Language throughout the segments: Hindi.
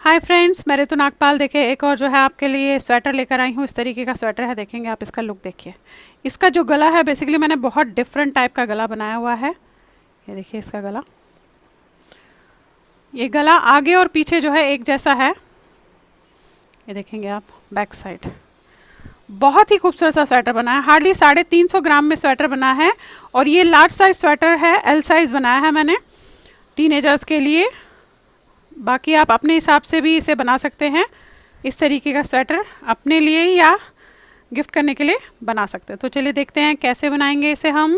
हाय फ्रेंड्स, मैं ऋतु नागपाल। देखिए एक और जो है आपके लिए स्वेटर लेकर आई हूँ। इस तरीके का स्वेटर है, देखेंगे आप। इसका लुक देखिए। इसका जो गला है, बेसिकली मैंने बहुत डिफरेंट टाइप का गला बनाया हुआ है। ये देखिए इसका गला। ये गला आगे और पीछे जो है एक जैसा है। ये देखेंगे आप, बैक साइड। बहुत ही खूबसूरत सा स्वेटर बना है। हार्डली 350 ग्राम में स्वेटर बना है। और ये लार्ज साइज स्वेटर है, एल साइज बनाया है मैंने टीनेजर्स के लिए। बाकी आप अपने हिसाब से भी इसे बना सकते हैं। इस तरीके का स्वेटर अपने लिए या गिफ्ट करने के लिए बना सकते हैं। तो चलिए देखते हैं कैसे बनाएंगे इसे हम।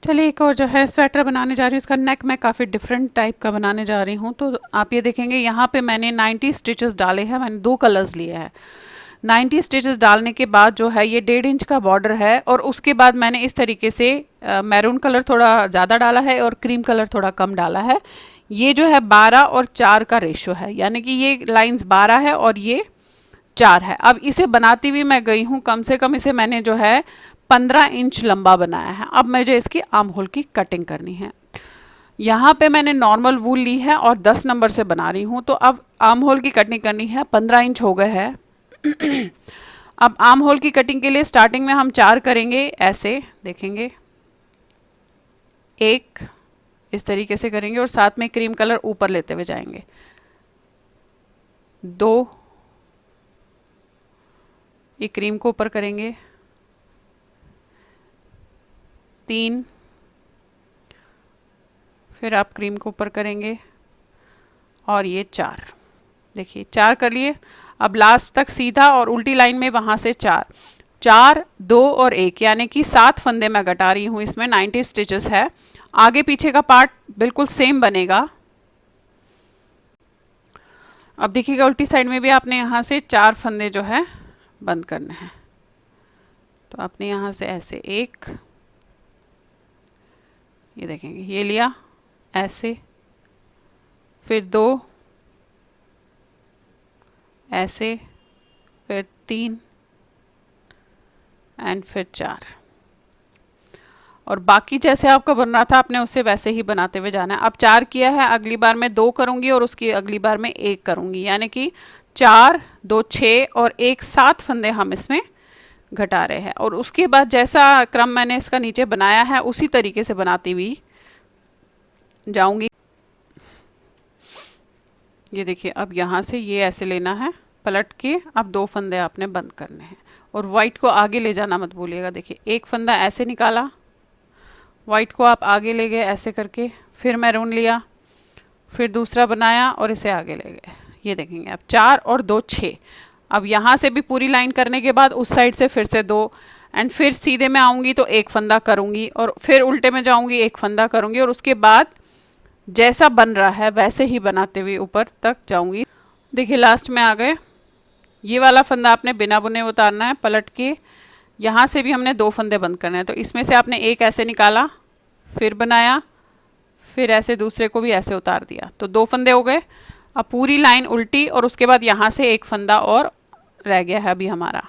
चलिए एक और जो है स्वेटर बनाने जा रही हूँ। इसका नेक मैं काफ़ी डिफरेंट टाइप का बनाने जा रही हूँ। तो आप ये देखेंगे यहाँ पे मैंने 90 स्टिचेस डाले हैं। मैंने 2 कलर्स लिए हैं। 90 स्टिचेस डालने के बाद जो है ये 1.5 इंच का बॉर्डर है। और उसके बाद मैंने इस तरीके से मैरून कलर थोड़ा ज़्यादा डाला है और क्रीम कलर थोड़ा कम डाला है। ये जो है 12 और 4 का रेशो है, यानी कि ये लाइंस 12 है और ये 4 है। अब इसे बनाती हुई मैं गई हूँ, कम से कम इसे मैंने जो है 15 इंच लंबा बनाया है। अब मुझे इसकी आर्म होल की कटिंग करनी है। यहाँ पे मैंने नॉर्मल वूल ली है और 10 नंबर से बना रही हूँ। तो अब आर्म होल की कटिंग करनी है। 15 इंच हो गए हैं। अब आर्म होल की कटिंग के लिए स्टार्टिंग में हम 4 करेंगे, ऐसे देखेंगे। 1 इस तरीके से करेंगे और साथ में क्रीम कलर ऊपर लेते हुए जाएंगे। 2 ये क्रीम को ऊपर करेंगे। 3 फिर आप क्रीम को ऊपर करेंगे और ये 4। देखिए 4 कर लिए। अब लास्ट तक सीधा और उल्टी लाइन में वहाँ से 4 4 2 और 1, यानी कि 7 फंदे मैं घटा रही हूँ। इसमें 90 स्टिचेस है। आगे पीछे का पार्ट बिल्कुल सेम बनेगा। अब देखिएगा उल्टी साइड में भी आपने यहाँ से 4 फंदे जो है बंद करने हैं। तो आपने यहाँ से ऐसे 1, ये देखेंगे ये लिया ऐसे, फिर 2 ऐसे, फिर 3 एंड फिर 4। और बाकी जैसे आपका बन रहा था आपने उसे वैसे ही बनाते हुए जाना है। अब 4 किया है, अगली बार मैं 2 करूँगी और उसकी अगली बार मैं 1 करूँगी, यानी कि 4 2 6 और 1 7 फंदे हम इसमें घटा रहे हैं। और उसके बाद जैसा क्रम मैंने इसका नीचे बनाया है उसी तरीके से बनाती हुई जाऊंगी। ये देखिए अब यहाँ से ये ऐसे लेना है, पलट के अब 2 फंदे आपने बंद करने हैं। और वाइट को आगे ले जाना मत भूलिएगा। देखिए एक फंदा ऐसे निकाला, वाइट को आप आगे ले गए ऐसे करके, फिर मैरून लिया, फिर दूसरा बनाया और इसे आगे ले गए। ये देखेंगे अब 4 और 2 6। अब यहाँ से भी पूरी लाइन करने के बाद उस साइड से फिर से 2 एंड फिर सीधे में आऊँगी तो 1 फंदा करूँगी और फिर उल्टे में जाऊँगी 1 फंदा करूँगी। और उसके बाद जैसा बन रहा है वैसे ही बनाते हुए ऊपर तक जाऊँगी। देखिए लास्ट में आ गए। ये वाला फंदा आपने बिना बुने उतारना है, पलट के यहाँ से भी हमने 2 फंदे बंद करने हैं। तो इसमें से आपने 1 ऐसे निकाला, फिर बनाया, फिर ऐसे दूसरे को भी ऐसे उतार दिया, तो 2 फंदे हो गए। अब पूरी लाइन उल्टी और उसके बाद यहाँ से 1 फंदा और रह गया है अभी हमारा।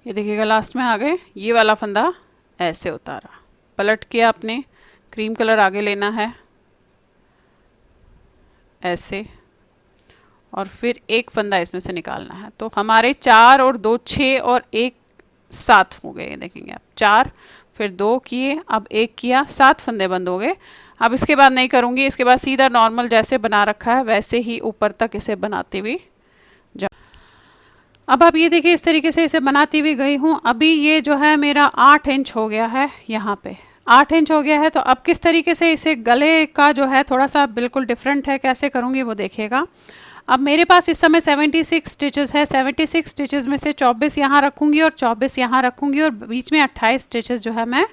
ये देखिएगा लास्ट में आ गए। ये वाला फंदा ऐसे उतारा, पलट के आपने क्रीम कलर आगे लेना है ऐसे, और फिर 1 फंदा इसमें से निकालना है। तो हमारे 4 और 2 6 और 1 7 हो गए। देखेंगे आप 4 फिर 2 किए, अब 1 किया, 7 फंदे बंद हो गए। अब इसके बाद नहीं करूँगी, इसके बाद सीधा नॉर्मल जैसे बना रखा है वैसे ही ऊपर तक इसे बनाती हुई जा। अब आप ये देखिए इस तरीके से इसे बनाती हुई गई हूँ। अभी ये जो है मेरा 8 इंच हो गया है, यहाँ पे 8 इंच हो गया है। तो अब किस तरीके से इसे गले का जो है थोड़ा सा बिल्कुल डिफरेंट है, कैसे करूँगी वो देखिएगा। अब मेरे पास इस समय 76 स्टिचेस है। 76 स्टिचेस में से 24 यहाँ रखूँगी और 24 यहाँ रखूँगी और बीच में 28 स्टिचेस जो है मैं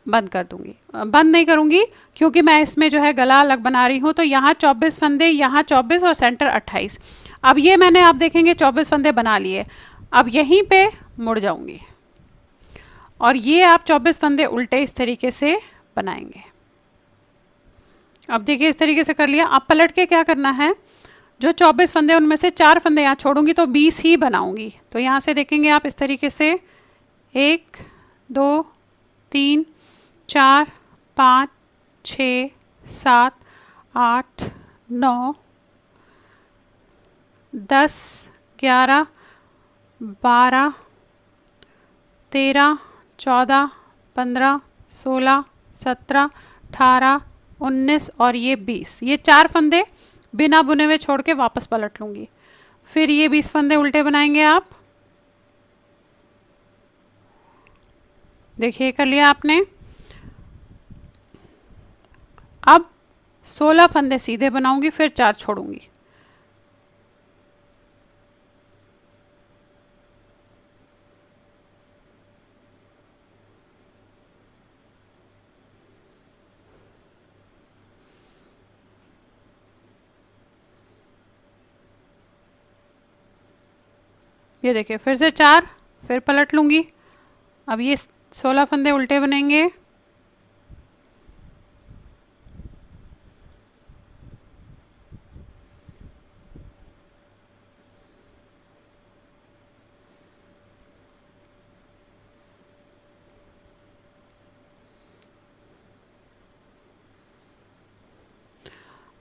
बंद कर दूँगी। बंद नहीं करूँगी क्योंकि मैं इसमें जो है गला अलग बना रही हूँ। तो यहाँ 24 फंदे, यहाँ 24 और सेंटर 28। अब ये मैंने आप देखेंगे 24 फंदे बना लिए। अब यहीं पे मुड़ जाऊँगी और ये आप 24 फंदे उल्टे इस तरीके से बनाएंगे। अब देखिए इस तरीके से कर लिया। अब पलट के क्या करना है, जो 24 फंदे उनमें से 4 फंदे यहाँ छोड़ूंगी तो 20 ही बनाऊंगी। तो यहाँ से देखेंगे आप इस तरीके से 1 2 3 4 5 6 7 8 9 10 11 12 13 14 15 16 17 18 19 और ये 20। ये 4 फंदे बिना बुने हुए छोड़ के वापस पलट लूँगी। फिर ये 20 फंदे उल्टे बनाएंगे आप। देखिए कर लिया आपने। अब 16 फंदे सीधे बनाऊंगी, फिर 4 छोड़ूंगी। ये देखिए फिर से 4, फिर पलट लूँगी। अब ये 16 फंदे उल्टे बनेंगे।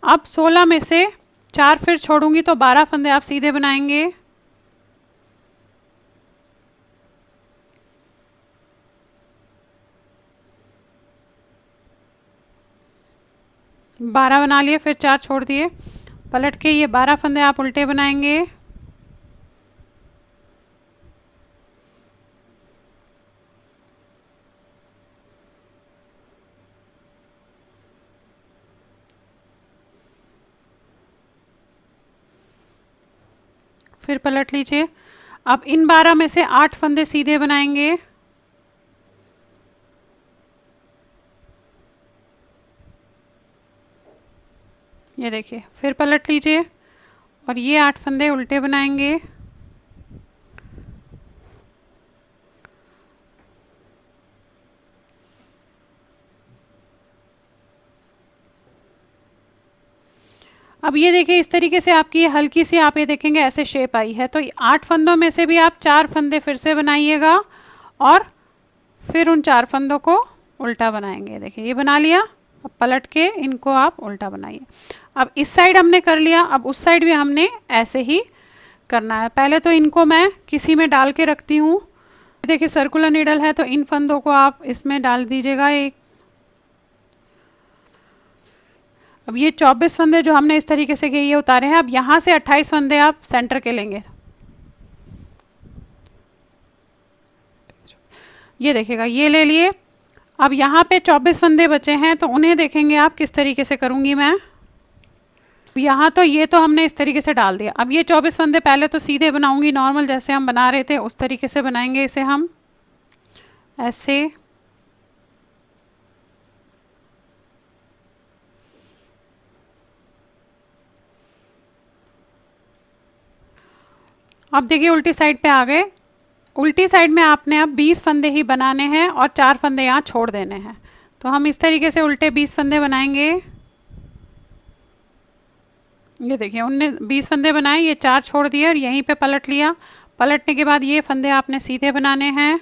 अब 16 में से 4 फिर छोड़ूंगी तो 12 फंदे आप सीधे बनाएंगे। बारह बना लिए, फिर 4 छोड़ दिए। पलट के ये 12 फंदे आप उल्टे बनाएंगे। फिर पलट लीजिए। अब इन 12 में से 8 फंदे सीधे बनाएंगे। ये देखिए फिर पलट लीजिए और ये 8 फंदे उल्टे बनाएंगे। अब ये देखिए इस तरीके से आपकी हल्की सी आप ये देखेंगे ऐसे शेप आई है। तो 8 फंदों में से भी आप 4 फंदे फिर से बनाइएगा और फिर उन 4 फंदों को उल्टा बनाएंगे। देखिए ये बना लिया। अब पलट के इनको आप उल्टा बनाइए। अब इस साइड हमने कर लिया, अब उस साइड भी हमने ऐसे ही करना है। पहले तो इनको मैं किसी में डाल के रखती हूँ। देखिए सर्कुलर नीडल है तो इन फंदों को आप इसमें डाल दीजिएगा एक। अब ये 24 फंदे जो हमने इस तरीके से ये उतारे हैं, अब यहाँ से 28 फंदे आप सेंटर के लेंगे। ये देखिएगा ये ले लिए। अब यहाँ पे 24 फंदे बचे हैं तो उन्हें देखेंगे आप किस तरीके से करूँगी मैं। यहाँ तो ये तो हमने इस तरीके से डाल दिया। अब ये 24 फंदे पहले तो सीधे बनाऊंगी, नॉर्मल जैसे हम बना रहे थे उस तरीके से बनाएंगे इसे हम ऐसे। अब देखिए उल्टी साइड पे आ गए। उल्टी साइड में आपने अब 20 फंदे ही बनाने हैं और 4 फंदे यहाँ छोड़ देने हैं। तो हम इस तरीके से उल्टे 20 फंदे बनाएंगे। ये देखिए उनने 20 फंदे बनाए, ये 4 छोड़ दिए और यहीं पे पलट लिया। पलटने के बाद ये फंदे आपने सीधे बनाने हैं।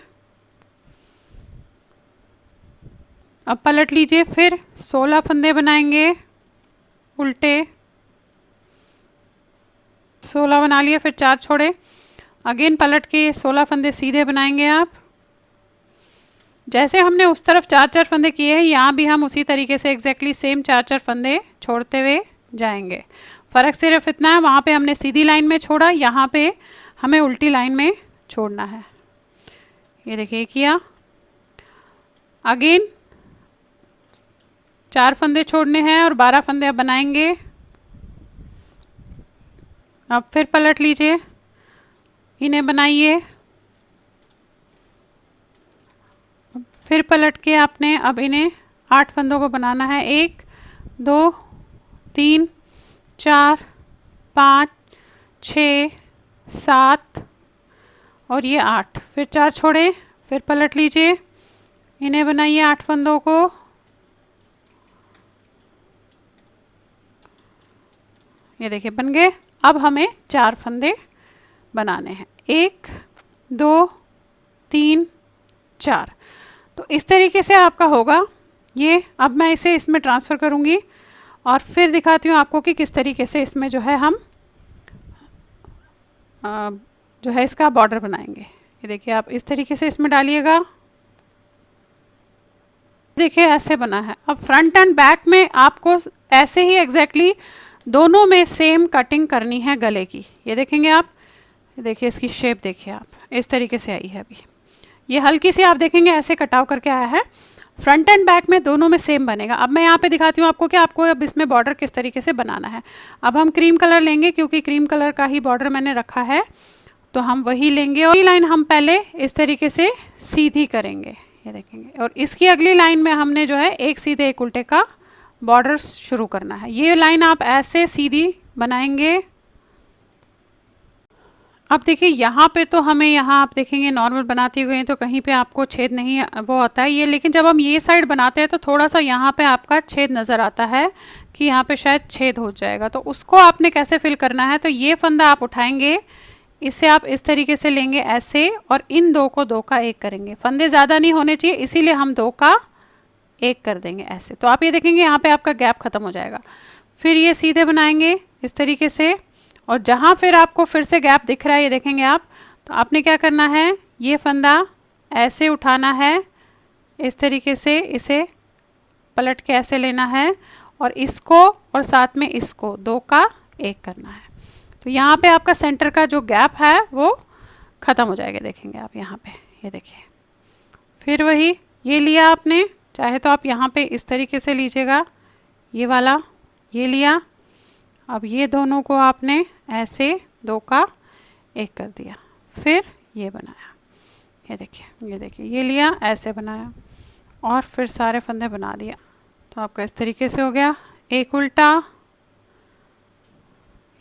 अब पलट लीजिए, फिर 16 फंदे बनाएंगे उल्टे। 16 बना लिए, फिर 4 छोड़े। अगेन पलट के 16 फंदे सीधे बनाएंगे आप। जैसे हमने उस तरफ 4-4 फंदे किए हैं, यहाँ भी हम उसी तरीके से एग्जैक्टली सेम 4-4 फंदे छोड़ते हुए जाएंगे। फ़र्क सिर्फ इतना है, वहाँ पे हमने सीधी लाइन में छोड़ा, यहाँ पे हमें उल्टी लाइन में छोड़ना है। ये देखिए किया। अगेन 4 फंदे छोड़ने हैं और 12 फंदे अब बनाएंगे। अब फिर पलट लीजिए, इन्हें बनाइए। फिर पलट के आपने अब इन्हें 8 फंदों को बनाना है। 1 2 3 4 5 6 7 और ये 8, फिर 4 छोड़े, फिर पलट लीजिए, इन्हें बनाइए 8 फंदों को। ये देखिए बन गए। अब हमें 4 फंदे बनाने हैं। 1 2 3 4। तो इस तरीके से आपका होगा ये अब मैं इसे इसमें ट्रांसफ़र करूँगी और फिर दिखाती हूँ आपको कि किस तरीके से इसमें जो है हम जो है इसका बॉर्डर बनाएंगे। ये देखिए आप इस तरीके से इसमें डालिएगा। देखिए ऐसे बना है। अब फ्रंट एंड बैक में आपको ऐसे ही एग्जैक्टली दोनों में सेम कटिंग करनी है गले की। ये देखेंगे आप, देखिए इसकी शेप देखिए आप, इस तरीके से आई है। अभी ये हल्की सी आप देखेंगे ऐसे कटाव करके आया है। फ्रंट एंड बैक में दोनों में सेम बनेगा। अब मैं यहाँ पे दिखाती हूँ आपको कि आपको अब इसमें बॉर्डर किस तरीके से बनाना है। अब हम क्रीम कलर लेंगे, क्योंकि क्रीम कलर का ही बॉर्डर मैंने रखा है, तो हम वही लेंगे और ये लाइन हम पहले इस तरीके से सीधी करेंगे। ये देखेंगे, और इसकी अगली लाइन में हमने जो है एक सीधे एक उल्टे का बॉर्डर शुरू करना है। ये लाइन आप ऐसे सीधी बनाएंगे। अब देखिए यहाँ पे तो हमें, यहाँ आप देखेंगे नॉर्मल बनाते हुए तो कहीं पे आपको छेद नहीं वो होता है ये, लेकिन जब हम ये साइड बनाते हैं तो थोड़ा सा यहाँ पे आपका छेद नज़र आता है कि यहाँ पे शायद छेद हो जाएगा। तो उसको आपने कैसे फिल करना है, तो ये फंदा आप उठाएंगे, इसे आप इस तरीके से लेंगे ऐसे, और इन दो को दो का एक करेंगे। फंदे ज़्यादा नहीं होने चाहिए, इसीलिए हम दो का एक कर देंगे ऐसे। तो आप ये देखेंगे यहाँ पे आपका गैप ख़त्म हो जाएगा। फिर ये सीधे बनाएंगे इस तरीके से, और जहाँ फिर आपको फिर से गैप दिख रहा है, ये देखेंगे आप, तो आपने क्या करना है, ये फंदा ऐसे उठाना है इस तरीके से, इसे पलट के ऐसे लेना है, और इसको और साथ में इसको दो का एक करना है। तो यहाँ पे आपका सेंटर का जो गैप है वो ख़त्म हो जाएगा। देखेंगे आप यहाँ पे, ये देखिए। फिर वही ये लिया आपने, चाहे तो आप यहाँ पे इस तरीके से लीजिएगा, ये वाला ये लिया। अब ये दोनों को आपने ऐसे दो का एक कर दिया, फिर ये बनाया। ये देखिए, ये देखिए, ये लिया ऐसे बनाया, और फिर सारे फंदे बना दिया। तो आपका इस तरीके से हो गया, एक उल्टा,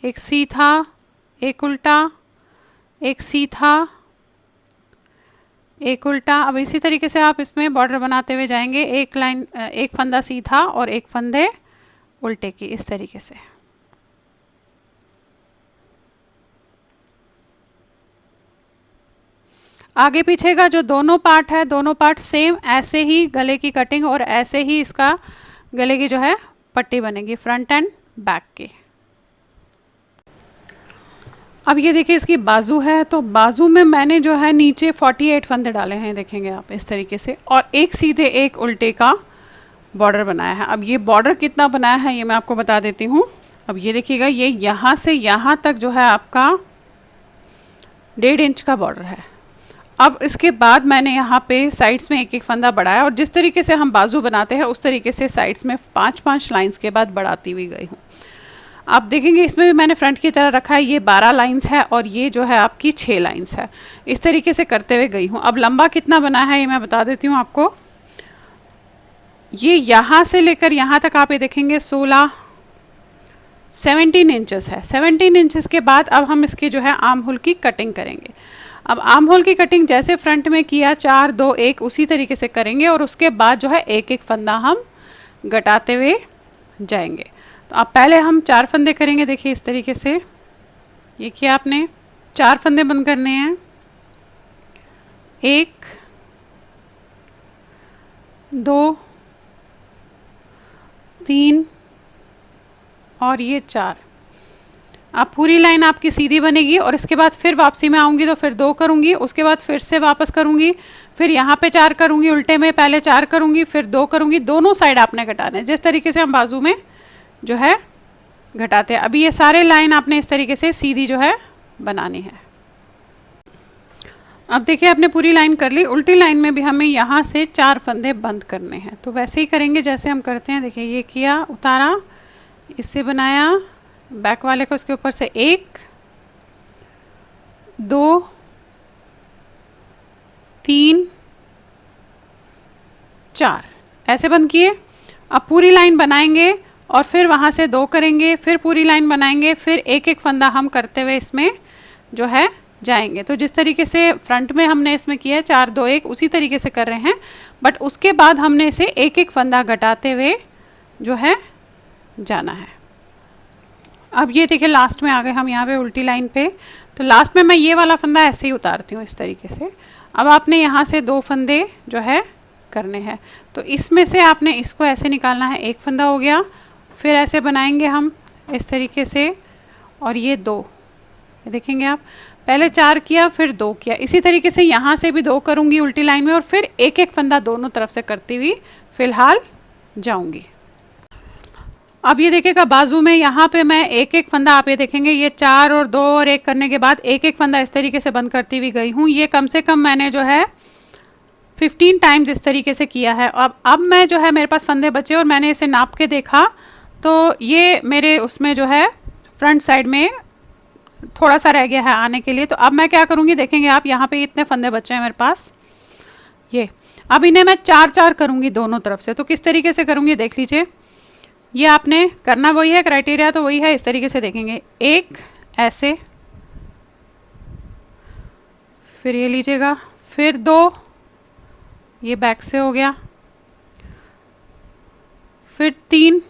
एक सीधा, एक उल्टा, एक सीधा, एक उल्टा। अब इसी तरीके से आप इसमें बॉर्डर बनाते हुए जाएंगे, एक लाइन, एक फंदा सीधा और एक फंदे उल्टे की, इस तरीके से। आगे पीछे का जो दोनों पार्ट है, दोनों पार्ट सेम ऐसे ही गले की कटिंग और ऐसे ही इसका गले की जो है पट्टी बनेगी, फ्रंट एंड बैक की। अब ये देखिए इसकी बाजू है, तो बाजू में मैंने जो है नीचे 48 फंदे डाले हैं, देखेंगे आप इस तरीके से, और एक सीधे एक उल्टे का बॉर्डर बनाया है। अब ये बॉर्डर कितना बनाया है ये मैं आपको बता देती हूँ। अब ये देखिएगा, ये यहाँ से यहाँ तक जो है आपका 1.5 इंच का बॉर्डर है। अब इसके बाद मैंने यहाँ पे साइड्स में एक एक फंदा बढ़ाया, और जिस तरीके से हम बाजू बनाते हैं उस तरीके से साइड्स में 5-5 लाइंस के बाद बढ़ाती हुई गई हूँ। आप देखेंगे इसमें भी मैंने फ्रंट की तरह रखा है, ये 12 लाइंस है और ये जो है आपकी 6 लाइंस है। इस तरीके से करते हुए गई हूँ। अब लंबा कितना बना है ये मैं बता देती हूँ आपको। ये यहाँ से लेकर यहाँ तक आप ये देखेंगे 17 इंचेस है। 17 इंचेस के बाद अब हम इसकी जो है आर्म होल की कटिंग करेंगे। अब आर्म होल की कटिंग जैसे फ्रंट में किया 4 2 1 उसी तरीके से करेंगे, और उसके बाद जो है एक एक फंदा हम घटाते हुए जाएंगे। तो अब पहले हम 4 फंदे करेंगे, देखिए इस तरीके से। ये किया आपने, 4 फंदे बंद करने हैं, 1 2 3 और ये 4। अब पूरी लाइन आपकी सीधी बनेगी, और इसके बाद फिर वापसी में आऊँगी तो फिर 2 करूँगी, उसके बाद फिर से वापस करूँगी, फिर यहाँ पे 4 करूँगी उल्टे में, पहले 4 करूँगी फिर 2 करूँगी। दोनों साइड आपने घटा दें जिस तरीके से हम बाजू में जो है घटाते हैं। अभी ये सारे लाइन आपने इस तरीके से सीधी जो है बनानी है। अब देखिए आपने पूरी लाइन कर ली। उल्टी लाइन में भी हमें यहाँ से 4 फंदे बंद करने हैं, तो वैसे ही करेंगे जैसे हम करते हैं। देखिए ये किया, उतारा, इससे बनाया, बैक वाले को इसके ऊपर से 1 2 3 4 ऐसे बंद किए। अब पूरी लाइन बनाएंगे और फिर वहाँ से 2 करेंगे, फिर पूरी लाइन बनाएंगे, फिर एक एक फंदा हम करते हुए इसमें जो है जाएंगे। तो जिस तरीके से फ्रंट में हमने इसमें किया 4 2 1 उसी तरीके से कर रहे हैं, बट उसके बाद हमने इसे एक एक फंदा घटाते हुए जो है जाना है। अब ये देखिए लास्ट में आ गए हम यहाँ पे उल्टी लाइन पे। तो लास्ट में मैं ये वाला फंदा ऐसे ही उतारती हूँ इस तरीके से। अब आपने यहाँ से 2 फंदे जो है करने हैं। तो इसमें से आपने इसको ऐसे निकालना है, एक फंदा हो गया, फिर ऐसे बनाएंगे हम इस तरीके से, और ये 2, ये देखेंगे आप, पहले 4 किया फिर 2 किया, इसी तरीके से यहाँ से भी 2 करूँगी उल्टी लाइन में, और फिर एक एक फंदा दोनों तरफ से करती हुई फिलहाल जाऊँगी। अब ये देखिएगा बाजू में यहाँ पे मैं एक एक फंदा, आप ये देखेंगे ये 4 और 2 और 1 करने के बाद एक एक फंदा इस तरीके से बंद करती हुई गई हूँ। ये कम से कम मैंने जो है 15 टाइम्स इस तरीके से किया है। अब मैं जो है, मेरे पास फंदे बचे और मैंने इसे नाप के देखा तो ये मेरे उसमें जो है फ्रंट साइड में थोड़ा सा रह गया है आने के लिए। तो अब मैं क्या करूँगी, देखेंगे आप यहाँ पे इतने फंदे बचे हैं मेरे पास, ये अब इन्हें मैं 4-4 करूँगी दोनों तरफ से। तो किस तरीके से करूँगी देख लीजिए, ये आपने करना वही है, क्राइटेरिया तो वही है। इस तरीके से देखेंगे, एक ऐसे, फिर ये लीजिएगा, फिर 2, ये बैक से हो गया, फिर 3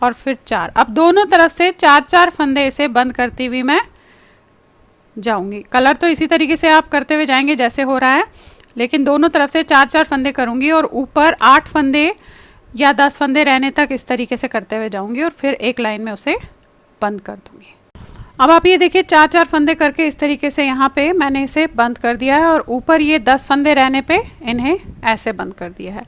और फिर 4। अब दोनों तरफ से 4-4 फंदे इसे बंद करती हुई मैं जाऊंगी। कलर तो इसी तरीके से आप करते हुए जाएंगे जैसे हो रहा है, लेकिन दोनों तरफ से 4-4 फंदे करूंगी और ऊपर 8 फंदे या 10 फंदे रहने तक इस तरीके से करते हुए जाऊंगी और फिर एक लाइन में उसे बंद कर दूंगी। अब आप ये देखिए 4-4 फंदे करके इस तरीके से यहाँ पे मैंने इसे बंद कर दिया है, और ऊपर ये 10 फंदे रहने पे इन्हें ऐसे बंद कर दिया है।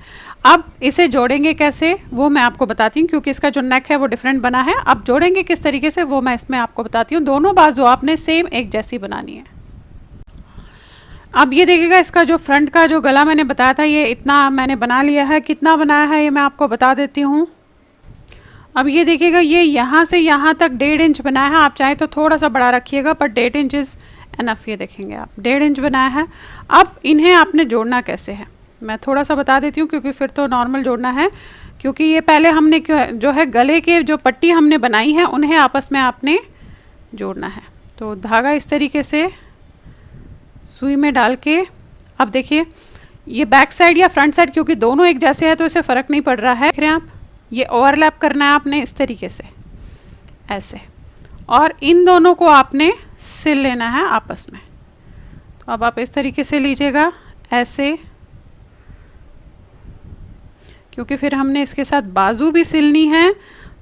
अब इसे जोड़ेंगे कैसे वो मैं आपको बताती हूँ, क्योंकि इसका जो नेक है वो डिफरेंट बना है। अब जोड़ेंगे किस तरीके से वो मैं इसमें आपको बताती हूँ। दोनों बाजू आपने सेम एक जैसी बनानी है। अब ये देखिएगा, इसका जो फ्रंट का जो गला मैंने बताया था, ये इतना मैंने बना लिया है। कितना बनाया है ये मैं आपको बता देती हूँ। अब ये देखिएगा, ये यहाँ से यहाँ तक 1.5 इंच बनाया है। आप चाहे तो थोड़ा सा बड़ा रखिएगा, पर 1.5 इंच इज़ एनफ। ये देखेंगे आप 1.5 इंच बनाया है। अब इन्हें आपने जोड़ना कैसे है मैं थोड़ा सा बता देती हूँ, क्योंकि फिर तो नॉर्मल जोड़ना है, क्योंकि ये पहले हमने जो है गले के जो पट्टी हमने बनाई है उन्हें आपस में आपने जोड़ना है। तो धागा इस तरीके से सुई में डाल के, अब देखिए ये बैक साइड या फ्रंट साइड, क्योंकि दोनों एक जैसे है तो इसे फ़र्क नहीं पड़ रहा है। देख रहे हैं आप, ये ओवरलैप करना है आपने इस तरीके से ऐसे, और इन दोनों को आपने सिल लेना है आपस में। तो अब आप इस तरीके से लीजिएगा ऐसे, क्योंकि फिर हमने इसके साथ बाजू भी सिलनी है,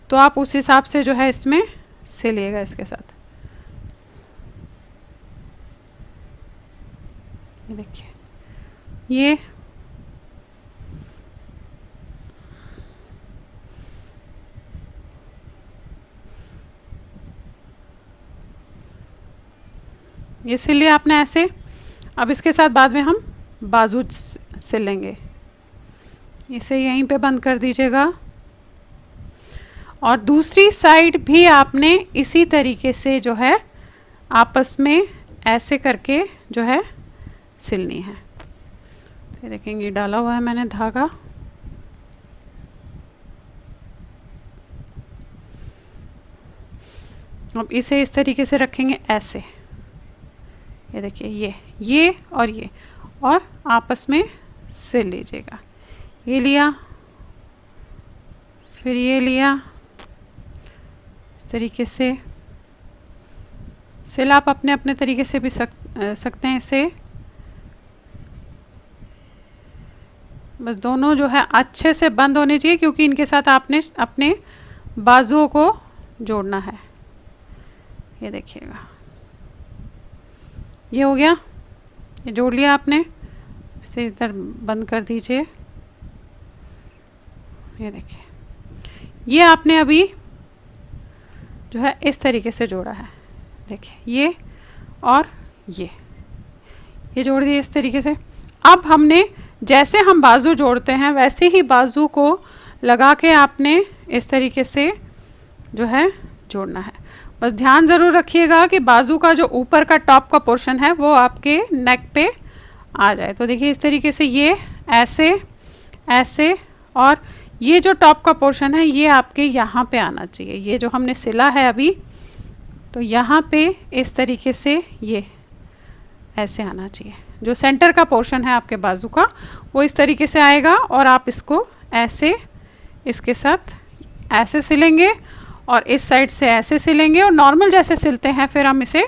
तो आप उस हिसाब से जो है इसमें सिलिएगा इसके साथ। ये देखिए, ये सिल लिया आपने ऐसे। अब इसके साथ बाद में हम बाजू सिल लेंगे। इसे यहीं पे बंद कर दीजिएगा, और दूसरी साइड भी आपने इसी तरीके से जो है आपस में ऐसे करके जो है सिलनी है। ये देखेंगे डाला हुआ है मैंने धागा। अब इसे इस तरीके से रखेंगे ऐसे, ये देखिए ये और आपस में सिल लीजिएगा। ये लिया, फिर ये लिया, इस तरीके से सिल आप अपने अपने तरीके से भी सकते हैं इसे। बस दोनों जो है अच्छे से बंद होने चाहिए, क्योंकि इनके साथ आपने अपने बाजुओं को जोड़ना है। ये देखिएगा, ये हो गया, ये जोड़ लिया आपने। इसे इधर बंद कर दीजिए। ये देखिए, ये आपने अभी जो है इस तरीके से जोड़ा है। देखिए ये और ये जोड़ दिए इस तरीके से। अब हमने जैसे हम बाजू जोड़ते हैं वैसे ही बाजू को लगा के आपने इस तरीके से जो है जोड़ना है। बस ध्यान ज़रूर रखिएगा कि बाजू का जो ऊपर का टॉप का पोर्शन है वो आपके नेक पे आ जाए। तो देखिए इस तरीके से ये ऐसे और ये जो टॉप का पोर्शन है ये आपके यहाँ पे आना चाहिए। ये जो हमने सिला है अभी, तो यहाँ पे इस तरीके से ये ऐसे आना चाहिए। जो सेंटर का पोर्शन है आपके बाजू का वो इस तरीके से आएगा, और आप इसको ऐसे इसके साथ ऐसे सिलेंगे और इस साइड से ऐसे सिलेंगे, और नॉर्मल जैसे सिलते हैं फिर हम इसे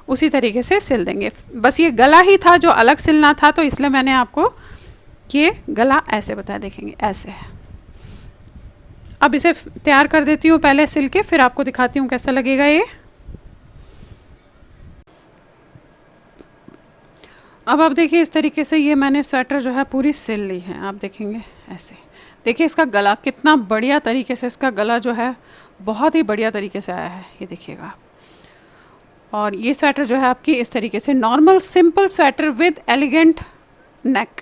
उसी तरीके से सिल देंगे। बस ये गला ही था जो अलग सिलना था, तो इसलिए मैंने आपको ये गला ऐसे बताया, देखेंगे ऐसे है। अब इसे तैयार कर देती हूँ पहले सिल के, फिर आपको दिखाती हूँ कैसा लगेगा ये। अब आप देखिए इस तरीके से ये मैंने स्वेटर जो है पूरी सिल ली है। आप देखेंगे ऐसे, देखिए इसका गला कितना बढ़िया तरीके से, इसका गला जो है बहुत ही बढ़िया तरीके से आया है, ये देखिएगा। और ये स्वेटर जो है आपकी इस तरीके से normal simple sweater with elegant neck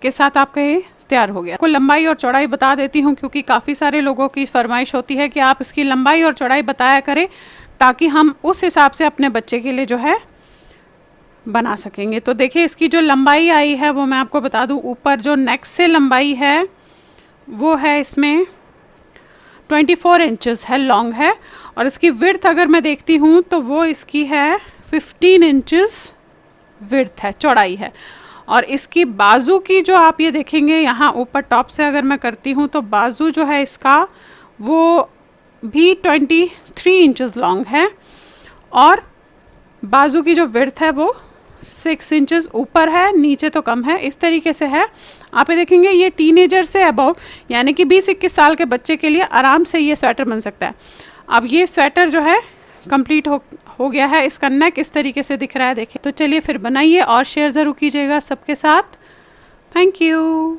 के साथ आपका ये तैयार हो गया। आपको लंबाई और चौड़ाई बता देती हूँ, क्योंकि काफ़ी सारे लोगों की फरमाइश होती है कि आप इसकी लंबाई और चौड़ाई बताया करें, ताकि हम उस हिसाब से अपने बच्चे के लिए जो है बना सकेंगे। तो देखिए इसकी जो लंबाई आई है वो मैं आपको बता दूँ, ऊपर जो नेक से लंबाई है वो है इसमें 24 इंचेस है, लॉन्ग है। और इसकी विड्थ अगर मैं देखती हूँ तो वो इसकी है 15 इंचेस विड्थ है, चौड़ाई है। और इसकी बाजू की जो आप ये देखेंगे यहाँ ऊपर टॉप से अगर मैं करती हूँ, तो बाजू जो है इसका वो भी 23 इंचेस लॉन्ग है। और बाजू की जो विड्थ है वो 6 इंचेस ऊपर है, नीचे तो कम है, इस तरीके से है। आप ये देखेंगे ये टीनेजर से अबव यानी कि 20-21 साल के बच्चे के लिए आराम से ये स्वेटर बन सकता है। अब ये स्वेटर जो है कंप्लीट हो गया है। इसका नेक इस तरीके से दिख रहा है, देखिए। तो चलिए फिर बनाइए और शेयर ज़रूर कीजिएगा सबके साथ। Thank you.